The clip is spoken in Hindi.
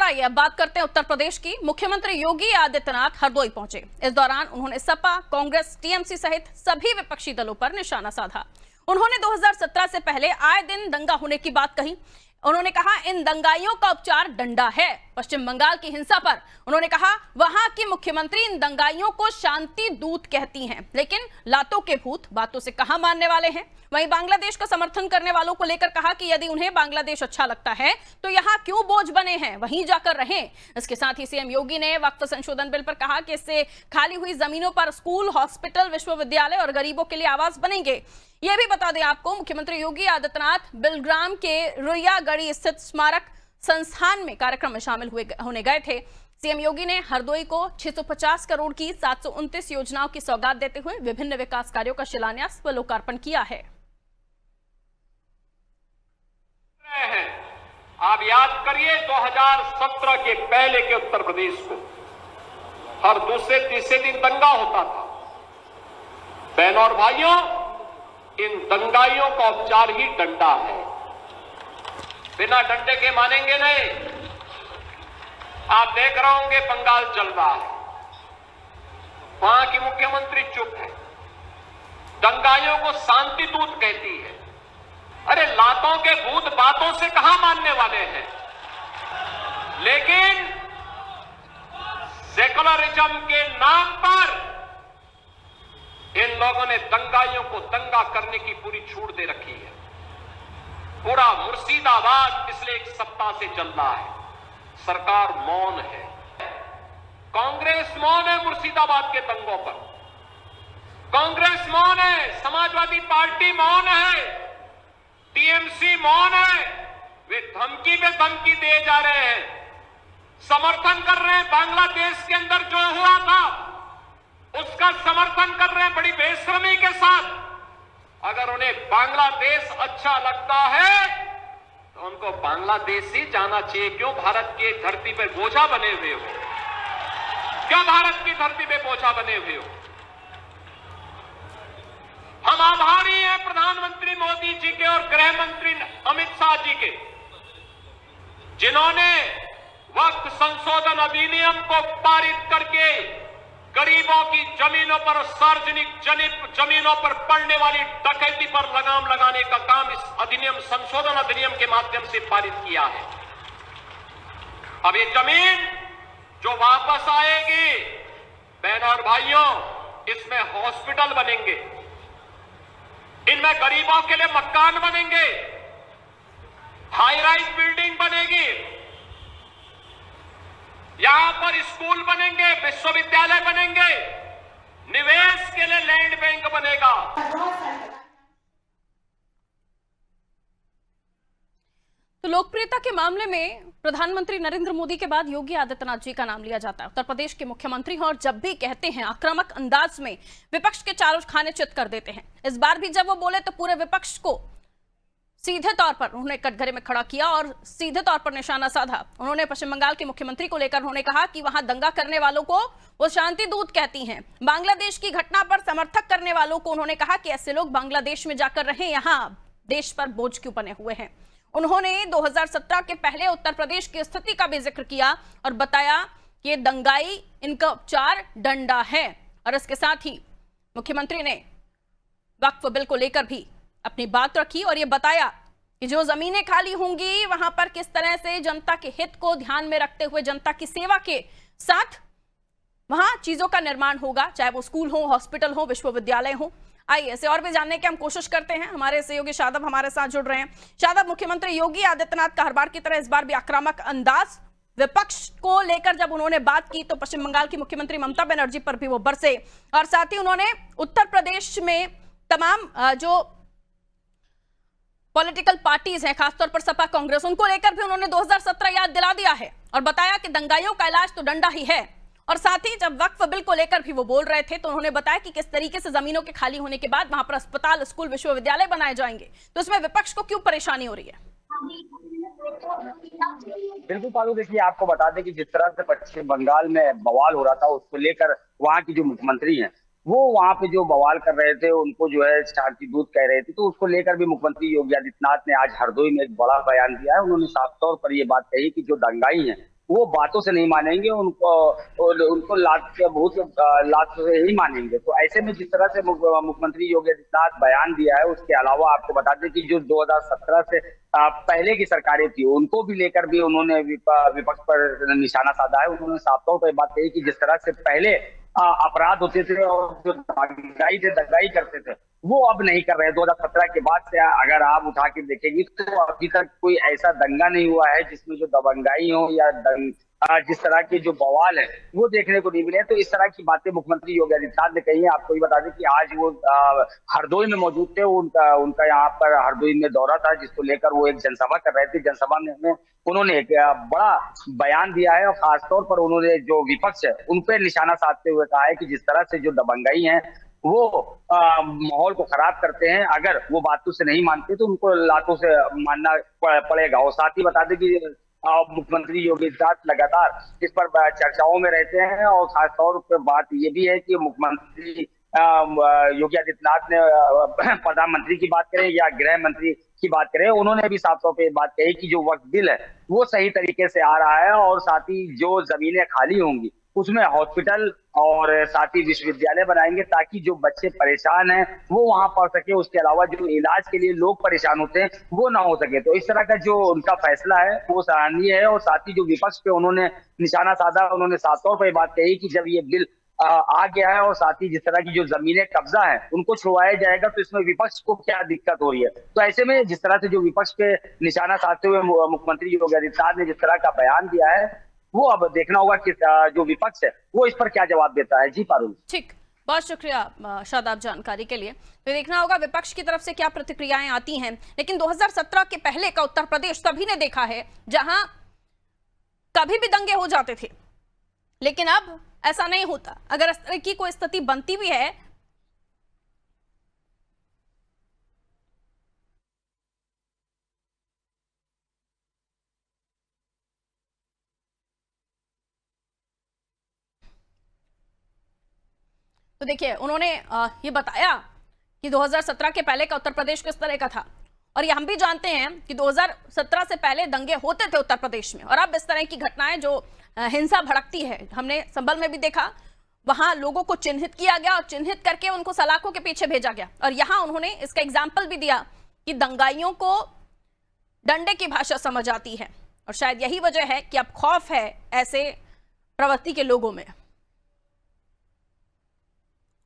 आइए अब बात करते हैं उत्तर प्रदेश की। मुख्यमंत्री योगी आदित्यनाथ हरदोई पहुंचे। इस दौरान उन्होंने सपा, कांग्रेस, टीएमसी सहित सभी विपक्षी दलों पर निशाना साधा। उन्होंने 2017 से पहले आए दिन दंगा होने की बात कही। उन्होंने कहा इन दंगाइयों का उपचार डंडा है। पश्चिम बंगाल की हिंसा पर उन्होंने कहा वहां की मुख्यमंत्री इन दंगाइयों को शांति दूत कहती हैं, लेकिन लातों के भूत बातों से कहां मानने वाले हैं। वहीं बांग्लादेश का समर्थन करने वालों को लेकर कहा कि यदि उन्हें बांग्लादेश अच्छा लगता है तो यहां क्यों बोझ बने हैं, वहीं जाकर रहें। इसके साथ ही सीएम योगी ने वक्फ संशोधन बिल पर कहा कि इससे खाली हुई जमीनों पर स्कूल, हॉस्पिटल, विश्वविद्यालय और गरीबों के लिए आवास बनेंगे। यह भी बता दें आपको, मुख्यमंत्री योगी आदित्यनाथ बिलग्राम के रुइयागढ़ी स्थित स्मारक संस्थान में कार्यक्रम में शामिल होने गए थे। सीएम योगी ने हरदोई को 650 करोड़ की 729 योजनाओं की सौगात देते हुए विभिन्न विकास कार्यों का शिलान्यास व लोकार्पण किया है। आप याद करिए 2017 के पहले के उत्तर प्रदेश को हर दूसरे तीसरे दिन दंगा होता था। बहनों और भाइयों, इन दंगाइयों का उपचार ही डंडा है। बिना डंडे के मानेंगे नहीं। आप देख रहे होंगे बंगाल चल रहा है, वहां की मुख्यमंत्री चुप है, दंगाइयों को शांति दूत कहती है। अरे लातों के भूत बातों से कहां मानने वाले हैं। लेकिन सेकुलरिज्म के नाम पर इन लोगों ने दंगाइयों को दंगा करने की पूरी छूट दे रखी है। पूरा मुर्शिदाबाद पिछले एक सप्ताह से चल रहा है, सरकार मौन है। कांग्रेस मौन है मुर्शिदाबाद के दंगों पर, कांग्रेस मौन है, समाजवादी पार्टी मौन है, टीएमसी मौन है। वे धमकी पे धमकी दे जा रहे हैं, समर्थन कर रहे हैं। बांग्लादेश के अंदर जो हुआ था उसका समर्थन कर रहे हैं बड़ी बेशर्मी के साथ। अगर उन्हें बांग्लादेश अच्छा लगता है तो उनको बांग्लादेश ही जाना चाहिए। क्यों भारत की धरती पर बोझा बने हुए हो? क्या भारत की धरती पे बोझा बने हुए हो? हम आभारी हैं प्रधानमंत्री मोदी जी के और गृह मंत्री अमित शाह जी के, जिन्होंने वक्फ संशोधन अधिनियम को पारित करके गरीबों की जमीनों पर, सार्वजनिक जमीनों पर पड़ने वाली डकैती पर लगाम लगाने का काम इस अधिनियम, संशोधन अधिनियम के माध्यम से पारित किया है। अब ये जमीन जो वापस आएगी, बहनों और भाइयों, इसमें हॉस्पिटल बनेंगे, इनमें गरीबों के लिए मकान बनेंगे, हाई राइज बिल्डिंग बनेगी, यहां पर स्कूल बनेंगे, विश्वविद्यालय बनेंगे, निवेश के लिए लैंड बैंक बनेगा। तो लोकप्रियता के मामले में प्रधानमंत्री नरेंद्र मोदी के बाद योगी आदित्यनाथ जी का नाम लिया जाता है। उत्तर प्रदेश के मुख्यमंत्री हैं और जब भी कहते हैं आक्रामक अंदाज में विपक्ष के चारों खाने चित कर देते हैं। इस बार भी जब वो बोले तो पूरे विपक्ष को सीधे तौर पर उन्होंने कटघरे में खड़ा किया और सीधे तौर पर निशाना साधा। उन्होंने पश्चिम बंगाल के मुख्यमंत्री को लेकर उन्होंने कहा कि वहां दंगा करने वालों को वो शांति दूत कहती हैं। बांग्लादेश की घटना पर समर्थक करने वालों को उन्होंने कहा कि ऐसे लोग बांग्लादेश में जाकर रहें, यहां देश पर बोझ क्यों बने हुए हैं। उन्होंने 2017 के पहले उत्तर प्रदेश की स्थिति का भी जिक्र किया और बताया कि दंगाई इनका उपचार डंडा है। और इसके साथ ही मुख्यमंत्री ने वक्फ बिल को लेकर भी अपनी बात रखी और यह बताया कि जो जमीनें खाली होंगी वहां पर किस तरह से जनता के हित को ध्यान में रखते हुए जनता की सेवा के साथ वहां चीजों का निर्माण होगा, चाहे वो स्कूल हो, हॉस्पिटल हो, विश्वविद्यालय हो। आइए ऐसे और भी जानने की हम कोशिश करते हैं। हमारे सहयोगी शादाब हमारे साथ जुड़ रहे हैं। शादाब, मुख्यमंत्री योगी आदित्यनाथ का हर बार की तरह इस बार भी आक्रामक अंदाज, विपक्ष को लेकर जब उन्होंने बात की तो पश्चिम बंगाल की मुख्यमंत्री ममता बनर्जी पर भी वो बरसे और साथ ही उन्होंने उत्तर प्रदेश में तमाम जो पॉलिटिकल पार्टीज हैं, खासतौर पर सपा, कांग्रेस, उनको लेकर भी उन्होंने 2017 याद दिला दिया है और बताया कि दंगाइयों का इलाज तो डंडा ही है। और साथ ही जब वक्फ बिल को लेकर भी वो बोल रहे थे तो उन्होंने बताया कि किस तरीके से जमीनों के खाली होने के बाद वहां पर अस्पताल, स्कूल, विश्वविद्यालय बनाए जाएंगे। तो इसमें विपक्ष को क्यों परेशानी हो रही है? बिल्कुल पालू, देखिए आपको बता दें कि जिस तरह से पश्चिम बंगाल में बवाल हो रहा था उसको लेकर वहां की जो मुख्यमंत्री हैं वो वहां पे जो बवाल कर रहे थे, उनको जो है शांति दूत कह रहे थे, तो उसको लेकर भी मुख्यमंत्री योगी आदित्यनाथ ने आज हरदोई में एक बड़ा बयान दिया है। उन्होंने साफ तौर पर ये बात कही कि जो दंगाई हैं वो बातों से नहीं मानेंगे, उनको लात के भूत लात से ही मानेंगे। तो ऐसे में जिस तरह से मुख्यमंत्री योगी आदित्यनाथ बयान दिया है, उसके अलावा आपको बता दें कि जो 2017 से पहले की सरकारें थी, उनको भी लेकर भी उन्होंने विपक्ष पर निशाना साधा है। उन्होंने साफ तौर पर बात कही कि जिस तरह से पहले अपराध होते थे और जो दंगाई करते थे, वो अब नहीं कर रहे हैं। 2017 के बाद से अगर आप उठा के देखेंगे तो अभी तक कोई ऐसा दंगा नहीं हुआ है जिसमें जो दबंगाई हो या जिस तरह के जो बवाल है वो देखने को नहीं मिले। तो इस तरह की बातें मुख्यमंत्री योगी आदित्यनाथ ने कही है। आपको ये बता दें कि आज वो हरदोई में मौजूद थे। उनका यहाँ पर हरदोई में दौरा था, जिसको लेकर वो एक जनसभा कर रहे थे। जनसभा में उन्होंने एक बड़ा बयान दिया है और खासतौर पर उन्होंने जो विपक्ष है उन पर निशाना साधते हुए कहा है कि जिस तरह से जो दबंगाई है वो माहौल को खराब करते हैं, अगर वो बातों से नहीं मानते तो उनको लातों से मानना पड़ेगा। और साथ ही बता दें कि मुख्यमंत्री योगी आदित्यनाथ लगातार इस पर चर्चाओं में रहते हैं। और खासतौर पर बात ये भी है कि मुख्यमंत्री योगी आदित्यनाथ ने प्रधानमंत्री की बात करें या गृह मंत्री की बात करें, उन्होंने भी साफ तौर पे बात कही कि जो वक्फ बिल है वो सही तरीके से आ रहा है और साथ ही जो जमीनें खाली होंगी उसमें हॉस्पिटल और साथ ही विश्वविद्यालय बनाएंगे ताकि जो बच्चे परेशान हैं वो वहां पढ़ सके। उसके अलावा जो इलाज के लिए लोग परेशान होते हैं वो ना हो सके। तो इस तरह का जो उनका फैसला है वो सराहनीय है। और साथ ही जो विपक्ष पे उन्होंने निशाना साधा, उन्होंने साफ तौर पर बात कही कि जब ये बिल आ गया है और साथ ही जिस तरह की जो जमीनें कब्जा है उनको छुड़वाया जाएगा तो इसमें विपक्ष को क्या दिक्कत हो रही है। तो ऐसे में जिस तरह से जो विपक्ष पे निशाना साधते हुए मुख्यमंत्री योगी आदित्यनाथ ने जिस तरह का बयान दिया है, वो अब देखना होगा कि जो विपक्ष है वो इस पर क्या जवाब देता है। जी पारुल। ठीक, बहुत शुक्रिया शादाब जानकारी के लिए। तो देखना होगा विपक्ष की तरफ से क्या प्रतिक्रियाएं आती हैं। लेकिन 2017 के पहले का उत्तर प्रदेश सभी ने देखा है जहां कभी भी दंगे हो जाते थे, लेकिन अब ऐसा नहीं होता। अगर इस तरह की कोई स्थिति बनती भी है तो देखिए उन्होंने ये बताया कि 2017 के पहले का उत्तर प्रदेश किस तरह का था। और ये हम भी जानते हैं कि 2017 से पहले दंगे होते थे उत्तर प्रदेश में, और अब इस तरह की घटनाएं जो हिंसा भड़कती है, हमने संभल में भी देखा, वहां लोगों को चिन्हित किया गया और चिन्हित करके उनको सलाखों के पीछे भेजा गया। और यहां उन्होंने इसका एग्जाम्पल भी दिया कि दंगाइयों को डंडे की भाषा समझ आती है, और शायद यही वजह है कि अब खौफ है ऐसे प्रवृत्ति के लोगों में।